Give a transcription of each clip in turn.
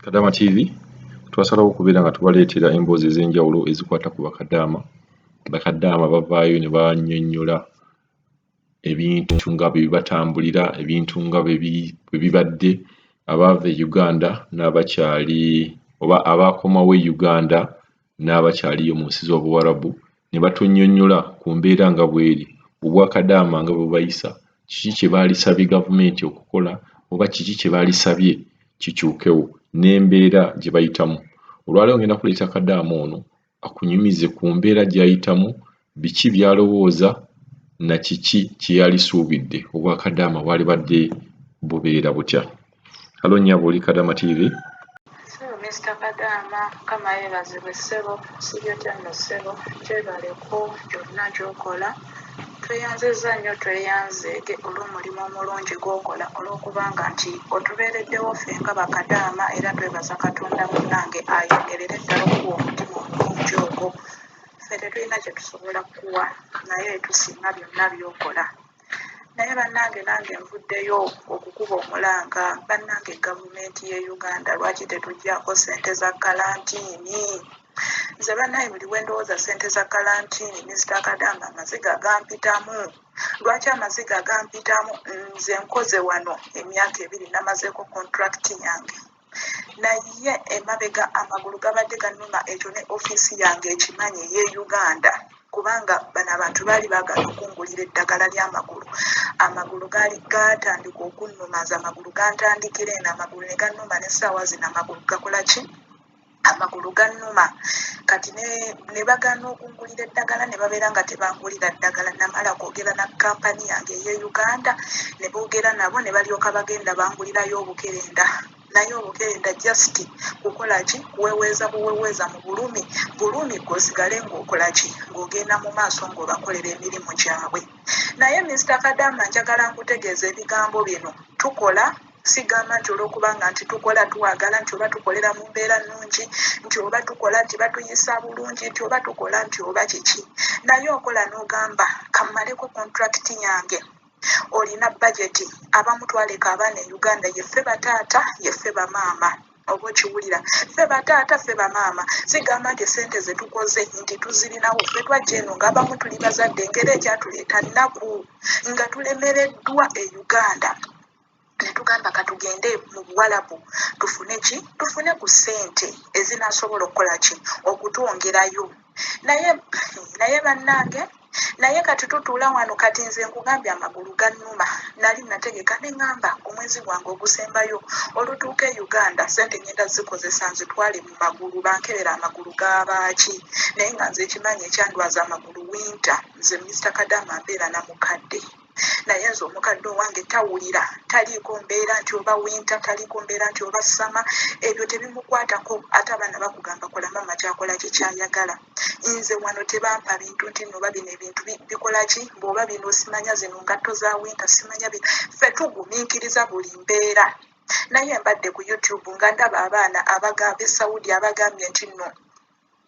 Kadaama TV twasalawo okubeera nga tubaleetera emboozi ez'enjawulo ezikwata ku bakadaama. Bakadaama bavaayo ne bannyonnyola ebintu nga bwe bibatambulira, ebintu nga bwe bibadde, abaava e Uganda n'abakyali oba abaakomawo e Uganda n'abakyaliyo mu nsi z'Obuwarabu, ne batunnyonnyola ku mbeera nga bw'eri, obwakadaama nga bwe bayisa, kiki kye baalisabye gavumenti okukola oba kiki kye baalisabye kikyukewo n'embeera gye bayitamu. Olwaleero ngenda kuleeta kadaama ono akunyumize ku mbeera gy'ayitamu, biki by'alowooza na kiki kye yalisuubidde obwakadaama bwalibadde bubeera butya. Halo nnyabo, oli Kadaama TV? Mr. Kadaama, Mukama yeebazibwe ssebo, sibyotya nno ssebo, kyebaleko gyonna gy'okola. Tweyanzizza nnyo tweyanzeege olw'omulimu omulungi gw'okola, olw'okubanga nti otubeereddewo ffe nga bakadaama, era twebaza Katonda munnange ayongerere ddala okuwa omutima omulungi ogwo. Ffe tetulina kye tusobola kukuwa, naye tusinga byonna by'okola. Naye bannange, nange nvuddeyo okukuba omulanga. Bannange, gavumenti y'e Uganda lwaki tetuggyako ssente za kalantiini? Nze bannange, buli bwe ndowooza ssente za kalantiini, Mr. Kadaama, amaziga gampitamu. Lwaki amaziga gampitamu? Nze nkoze wano emyaka 2 namazeeko kontulakiti yange, naye emabega amagulu gabadde gannuma. Ekyo ne ofiisi yange ekimanyi ey'e Uganda, kubanga bano abantu baali baagala okungulira eddagala ly'amagulu. Amagulu gaali gatandika okunnuma, nze amagulu gantandikira eno, amagulu ne gannuma n'essaawa zino amagulu gakola ki? Amagulu gannuma. Kati ne bagaana okungulira eddagala, ne babeera nga tebangulira ddagala. Namala kwogera na kampani yange ey'e Uganda, ne boogera nabo ne balyoka bagenda bangulirayo obukerenda. Naye obukerenda just kukola ki? Kuweweeza buweweeza mu bulumi. Bulumi gw'osigale ng'okola ki? Ng'ogenda mu maaso ng'obakolera emirimu gyabwe. Naye Mr. Kadaama, njagala nkutegeeza ebigambo bino. Tukola, sigamba nti olw'okubanga nti tukola tuwagala, nti oba tukolera mu mbeera nnungi, nti oba tukola nti batuyisa bulungi, nti oba tukola nti oba kiki. Naye okola n'ogamba kammaleko kontulakiti yange. Olina bajeti, abamu twaleka abaana e Uganda, yeffe bataata, yeffe bamaama. Oba okiwulira, ffe bataata, ffe bamaama. Sigamba nti ssente ze tukoze nti tuzirinawo, ffe twajja eno ng'abamu tuli bazadde, engeri ekyatuleeta nnaku nga tulemereddwa e Uganda. Ne tugamba katugende mu Buwalabu tufune ki? Tufune ku ssente ezinaasobola okukola ki? Okutwongerayo. Naye bannange, naye kati tutuula wano, kati nze nkugambye amagulu gannuma. Nali nategeka ne ŋŋamba omwezi gwange ogusembayo olutuuka e Uganda, ssente ngenda zikozesa nzitwale mu magulu, bankebera amagulu g'abaaki. Naye nga nze ekimanyi ekyandwaza amagulu winta. Nze Mr. Kadaama mbeera na mukadde. Naye nze omukadde owange tawulira, taliiko mbeera nti oba winta, taliiko mbeera nti oba ssama. Ebyo tebimukwatako. Ate abaana bakugamba kola mama kyakola ki kyayagala. Nze wano tebampa bintu nti noba bino ebintu bikola ki? Bw'oba bino simanya, zino ngatto za winta simanya bino. Ffe tugumiikiriza buli mbeera. Naye mbadde ku YouTube nga ndaba abaana abagamba e Saudi abagambye nti nno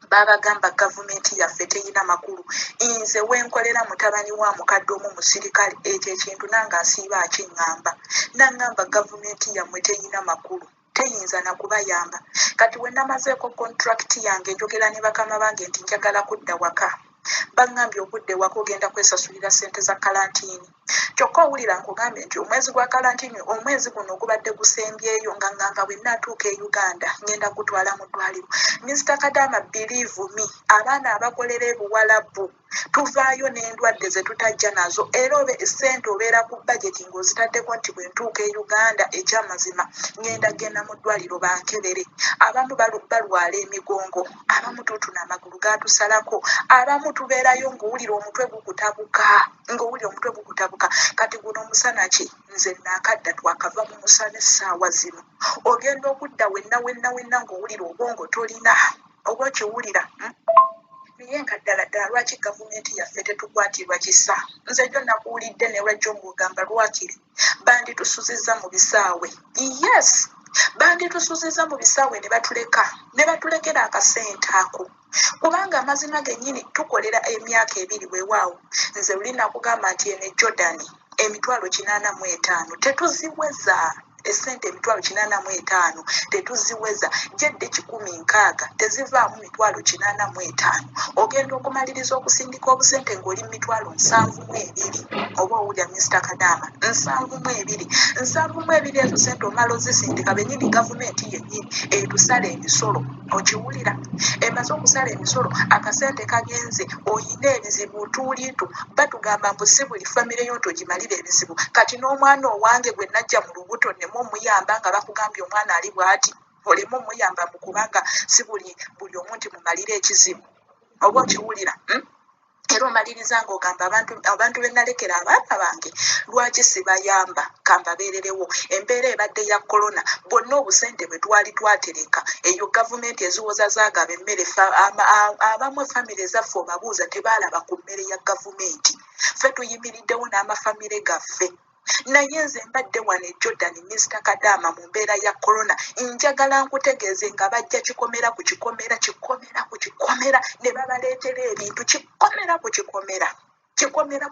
babagamba gavumenti yaffe teyina makulu. Nze wenkolera mutabani wa mukadde omu musirikale, ekyo ekintu nange asiiba akiŋŋamba. Naŋŋamba gavumenti yammwe teyina makulu, teyinza na kubayamba. Kati we namazeeko kontulakiti yange, njogera ne bakama bange nti njagala kudda waka. Baŋŋambye okudda ewaka ogenda kwesasulira ssente za kalantiini. Kyokka owulira nkugambye nti omwezi gwa kalantiini, omwezi guno ogubadde gusembyeyo, nga ŋŋamba bwe nnaatuuka e Uganda ngenda gutwala mu ddwaliro. Mr. Kadaama, believe me, abaana abakolera e Buwalabu tuvaayo n'endwadde ze tutajja nazo, era ssente obeera ku bajeti ng'ozitaddeko nti bwe ntuuka e Uganda eky'amazima ngenda mu ddwaliro bankebere. Abamu balwala emigongo, abamu tutuna amagulu gaatusalako, abamu tubeerayo ng'owulira omutwe gukutabuka. Kati guno omusana ki? Nze naakadda twakava mu musana essaawa zino. Ogenda okudda wenna ng'owulira obwongo tolina. Oba okiwulira? Naye nga ddala lwaki gavumenti yaffe tetukwatirwa kisa? Nze jjo nakuwulidde ne lwajjo ng'ogamba lwakiri. Banditusuzizza mu bisaawe. Yes, banditusuzizza mu bisaawe ne batulekera akasente ako. Kubanga amazima gennyini tukolera emyaka 2 weewaawo. Nze luli nakugamba nti eno e Jordan emitwalo 85 tetuziweza. essente emitwalo 85 tetuziweza jedde 160 tezivaamu mitwalo 85 ogenda okumaliriza okusindika obusente ng'oli mitwalo 72 oba owulya Mr. Kadaama 72 ezo sente omala ozisindika bennyini gavumenti yennyini etusala emisolo okiwulira emaze okusala emisolo akasente kagenze oyina ebizibu tuulitu batugamba mbu si buli famire yo togimalira ebizibu kati n'omwana owange gwe najja mu lubuto nemu omuyamba nga bakugambye omwana ali bw'ati olemu omuyamba mu kubanga si buli omu nti mumalire ekizibu oba okiwulira era omaliriza ng'ogamba abantu be nalekera abaana bange lwaki sibayamba kambabeererewo embeera ebadde ya korona bonna obusente bwe twali twatereka eyo gavumenti eziwoza zaagaba emmere abamu famire zaffe obabuuza tebaalaba ku mmere ya gavumenti ffe tuyimiriddewo n'amafamire gaffe naye nze mbadde wano e Jordan Mr. Kadaama mu mbeera ya korona njagala nkutegeeze nga bajja kikomera ku kikomera ne babaleetera ebintu kikomera ku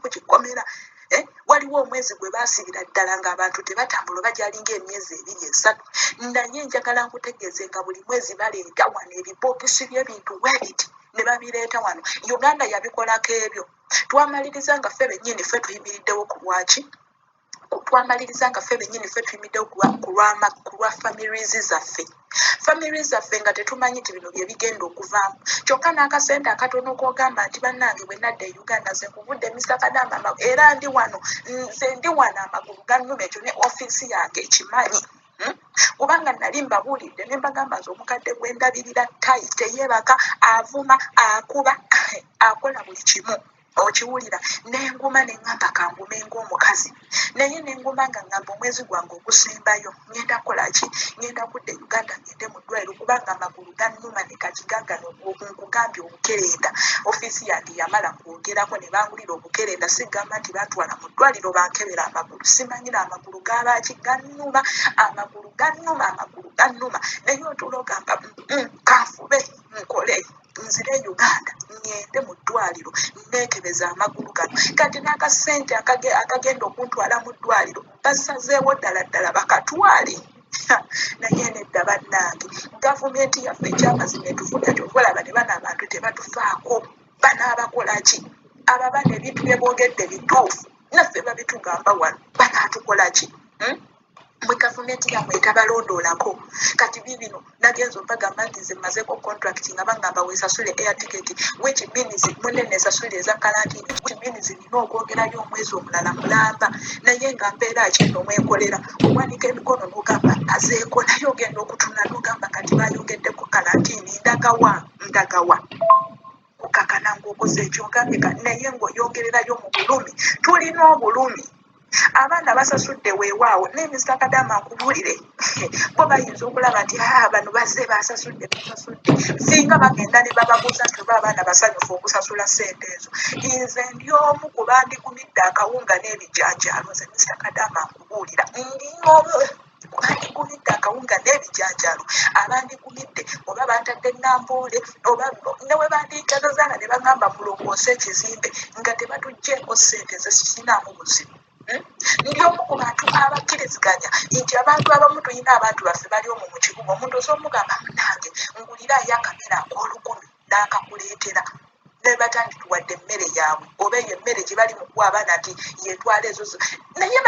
kikomera waliwo omwezi gwe baasibira ddala ng'abantu tebatambula bajalinga emyezi 2-3 naye njagala nkutegeeze nga buli mwezi baleeta wano ebibookisi by'ebintu webiti ne babireeta wano Uganda yabikolako ebyo twamaliriza nga ffe bennyini ffe tuyimiriddewo ku lwaki ku lwa families zaffe nga tetumanyi nti bino bye bigenda okuvaamu kyokka n'akasente akatono k'ogamba nti bannange bwe nadda e Uganda nze nkuvudde Mr. Kadaama era ndi wano amagulu gannuma ekyo ne ofiisi yange ekimanyi kubanga nali mbabuulidde ne mbagamba nti omukadde gwe ndabirira tayi teyeebaka avuma akuba akola buli kimu okiwulira nenguma neŋŋamba kangume ng'omukazi naye nenguma nga ŋŋamba omwezi gwange ogusembayo ŋŋenda kukolaki ŋŋenda kudda e Uganda ŋŋende mu ddwaliro kubanga amagulu gannuma ne kakigaggano nkugambye obukerenda ofiisi yange yamala kwogerako ne bangulira obukerenda sigamba nti batwala mu ddwaliro bankebera amagulu simanyira amagulu gabaaki gannuma naye otuula ogamba kanfube nkole nzire Uganda ŋŋende mu ddwaliro neekebeza amagulu gano kati n'akasente akagenda okuntwala mu ddwaliro basazeewo ddala bakatwale naye nedda bannange gavumenti yaffe ekyamazima etufuna kyokolaba ne bano abantu tebatufaako banaabakolaki ababana ebintu bye boogedde bituufu naffe babitugamba wano banaatukolaki mwe gavumenti yammwe etabalondoolako kati bibino nagenza obagamba nti nze mmazeeko contract nga bangamba weesasule air ticket which means munne neesasule eza kalantini which means nina okwogerayo omwezi omulala mulamba naye nga mbeera kino mwekolera owanika emikono n'ogamba azeeko naye ogenda okutuna n'ogamba kati bayongeddeko kalantini ndagawa kukakana ng'okoze ekyogambye naye ng'oyongererayo mu bulumi tulina obulumi abaana basasudde weewaawo naye Mr. Kadaama nkubuulire bo bayinza okulaba nti bano bazze basasudde singa bagenda ne bababuuza nti oba abaana basanyufu okusasula ssente ezo nze ndi omu ku bandigumidde akawunga n'ebijanjaalo nze Mr. Kadaama nkubuulira ndi omu bandigumidde akawunga n'ebijanjaalo abandigumidde oba bantadde namboole oba newe bandikagazaana ne bagamba mulongoose ekizimbe nga tebatugjeeko ssente ze sikinaamu buzibu ndi omu ku bantu abakkiriziganya nti abantu abamu tulina abantu baffe bali omwo mu kibuga omuntu osomugamba munange ngulirayo akamera ak'olukumi n'akakuleetera nebata nti tuwadde emmere yaabwe oba eyo emmere gye bali mu kuwa abaana nti yetwala ezo naye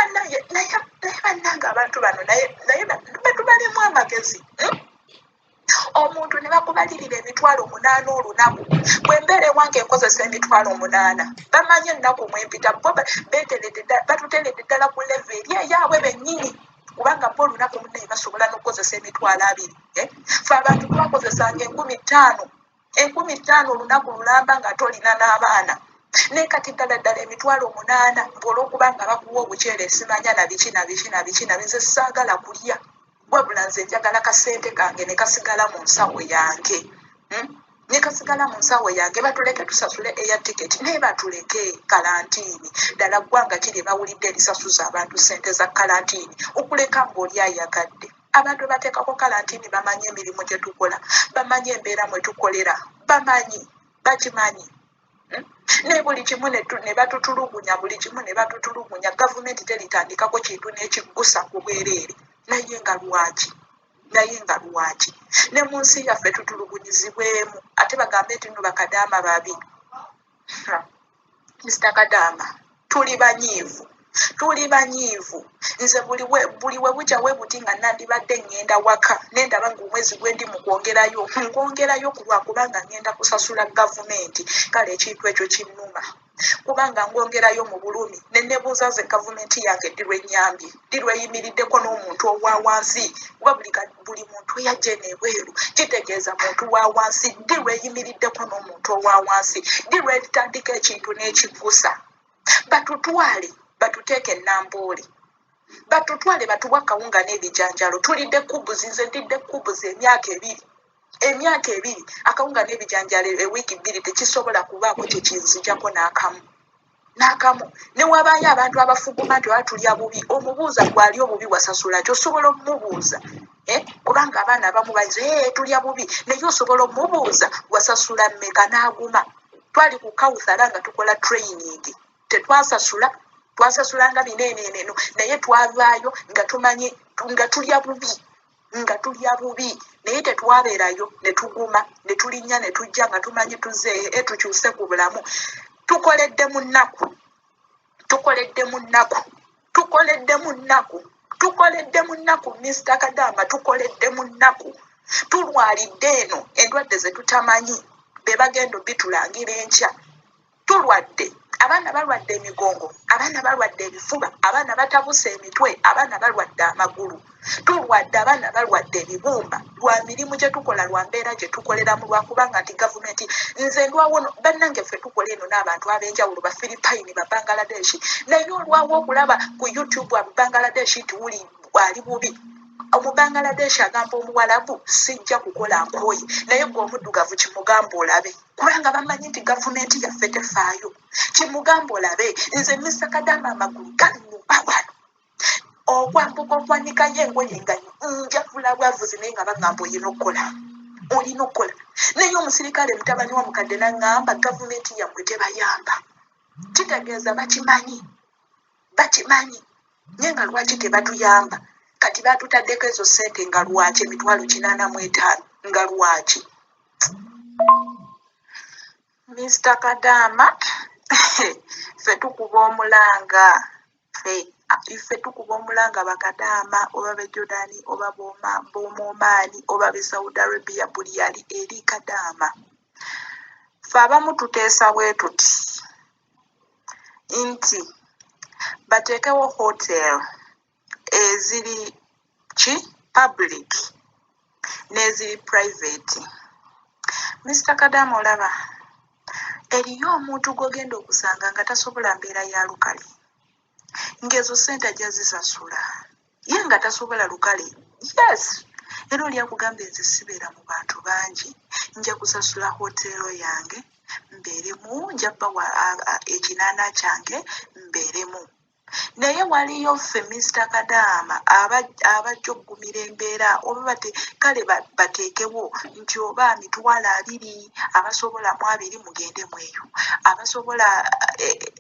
bannange abantu bano naye betubalimu amagezi omuntu ne bakubalirira emitwalo 8 olunaku bwe mbeera ewange enkozesa emitwalo 8 bamanyi ennaku mwempita bo batuteredde ddala ku leve eri eyaabwe bennyini kubanga bo olunaku munnaye basobola n'okukozesa emitwalo 2 fe abantu twakozesanga 50,000 olunaku lulamba nga tolina n'abaana naye kati ddala emitwalo 8 ng'olwokubanga bakuwa obuceere simanya na biki nze saagala kulya wabula nze njagala kasente kange ne kasigala mu nsawo yange batuleke tusasule air ticket naye batuleke kalantini ddala ggwanga kiri bawulidde erisasuza abantu ssente za kalantini okuleka ng'oli ayagadde abantu bateekako kalantini bamanyi emirimu gye tukola bamanyi embeera mwe tukolera bakimanyi ne buli kimu ne batutulugunya gavumenti teritandikako kintu n'ekiggusa ku bwereere naye nga lwaki ne mu nsi yaffe tutulugunyizibwemu ate bagambe nti nno bakadaama babi. Mr. Kadaama, tuli banyiivu. Nze buli we bujja we buti nga nandibadde ngenda waka nendaba ng'omwezi gwe ndi mu kwongerayo kubanga ngenda kusasula gavumenti. Kale ekintu ekyo kinnuma kubanga ngongerayo mu bulumi ne nebuuza ze gavumenti yange ddi lwennyambye, ddi lweyimiriddeko n'omuntu owa wansi. Kuba buli muntu eyajja n'ebweru kitegeeza muntu wa wansi, ddi lweyimiriddeko n'omuntu owa wansi, ddi lwetandika ekintu n'ekiggusa. Batuteeke ennambooli, batutwale batuwa kawunga n'ebijanjalo. Tulidde kubuzi, nze ndidde kubuzi emyaka ebiri akawunga n'ebijanjalo ewiiki 2 tekisobola kubaako kyekinzijako n'akamu. Ne wabaayo abantu abafuguma nti tulya bubi, omubuuza gwali obubi wasasula kyosobola okumubuuza kubanga abaana abamu bayize tulya bubi naye osobola okumubuuza wasasula mmeka n'aguma. Twali ku kawusala nga tukola training tetwasasula, twasasulanga bineeneno naye twavaayo nga tumanyi nga tulya bubi naye tetwabeerayo ne tuguma ne tulinnya ne tujja nga tumanyi tuzze tukyuse ku bulamu. Tukoledde mu nnaku Mr. Kadaama, tukoledde mu nnaku. Tulwalidde eno endwadde ze tutamanyi be bagenda bitulangira enkya. Tulwadde, abaana balwadde emigongo, abaana balwadde ebifuba, abaana batabuse emitwe, abaana balwadde amagulu. Tulwadde, abaana balwadde ebibumba lwa mirimu gye tukola, lwa mbeera gye tukoleramu, lwakubanga nti gavumenti nze ndwawo bannange ffe tukola eno n'abantu ab'enjawulo ba Philippine, ba Bangladesh, naye olwawo okulaba ku YouTube aba Bangladesh nti ali bubi. Omubangladesh agamba omuwalabu sijja kukola nkooye naye gwe omuddugavu kimugamba olabe kubanga bamanyi nti gavumenti yaffe tefaayo. Kimugamba olabe. Nze Mr. Kadaama amagulu gali nyumba wano okwambuka okwanikayo engoye nga njavula bwavuzi naye nga bagamba olina okukola naye omusirikale mutabani wa mukadde n'aŋŋamba gavumenti yammwe tebayamba. Kitegeeza bakimanyi naye nga lwaki tebatuyamba? Kati batutaddeko ezo ssente nga lwaki emitwalo 85 nga lwaki? Mr. Kadaama, ffe tukuba omulanga bakadaama oba be Jordani oba b'Omaani oba be Saudi Arabia, buli yali eri Kadaama. Ffe abamu tuteesa bwe tuti nti bateekewo hotel eziri public n'eziri private. Mr. Kadaama, olaba eriyo omuntu gw'ogenda okusanga nga tasobola mbeera ya lukale ng'ezo ssente ajja zisasula ye nga tasobola lukale. Yes, era oli akugambye nze sibeera mu bantu bangi, nja kusasula hotero yange mbeeremu, nja bbawa ekinaana kyange mbeeremu. Naye waliyo ffe Mr. Kadaama abajja okugumira embeera oba kale bateekewo nti oba mitwalo 2 abasobola mu 2 mugende mu eyo, abasobola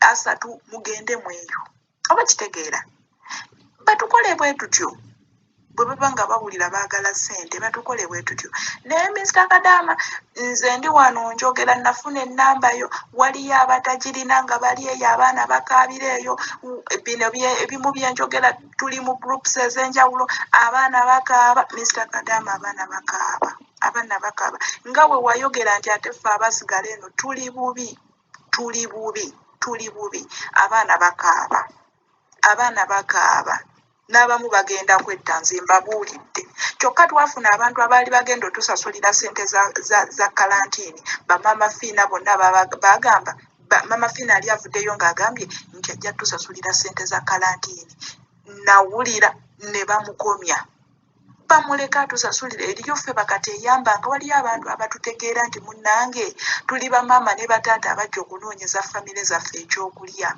3 mugende mu eyo. Oba kitegeera batukole bwe tutyo bwe baba nga bawulira baagala ssente batukole bwe tutyo. Naye Mr. Kadaama, nze ndi wano njogera nafuna ennamba yo, waliyo abatagirina nga bali eyo abaana bakaabira eyo. Bino ebimu byenjogera tuli mu groups ez'enjawulo, abaana bakaaba. Mr. Kadaama, abaana bakaaba nga we wayogera nti ate ffe abasigala eno tuli bubi. Abaana bakaaba n'abamu bagenda kwetta, nze mbabuulidde. Kyokka twafuna abantu abaali bagenda otusasulira ssente za kalantiini. Bamama Fiina bonna bagamba, Mama Fiina ali avuddeyo ng'agambye nti ajja tusasulira ssente za kalantiini. Nawulira ne bamukomya, bamuleka atusasulire. Eriyo ffe bakateeyambanga, waliyo abantu abatutegeera nti munnange tuli bamaama ne bataata abajja okunoonyeza famire zaffe ekyokulya.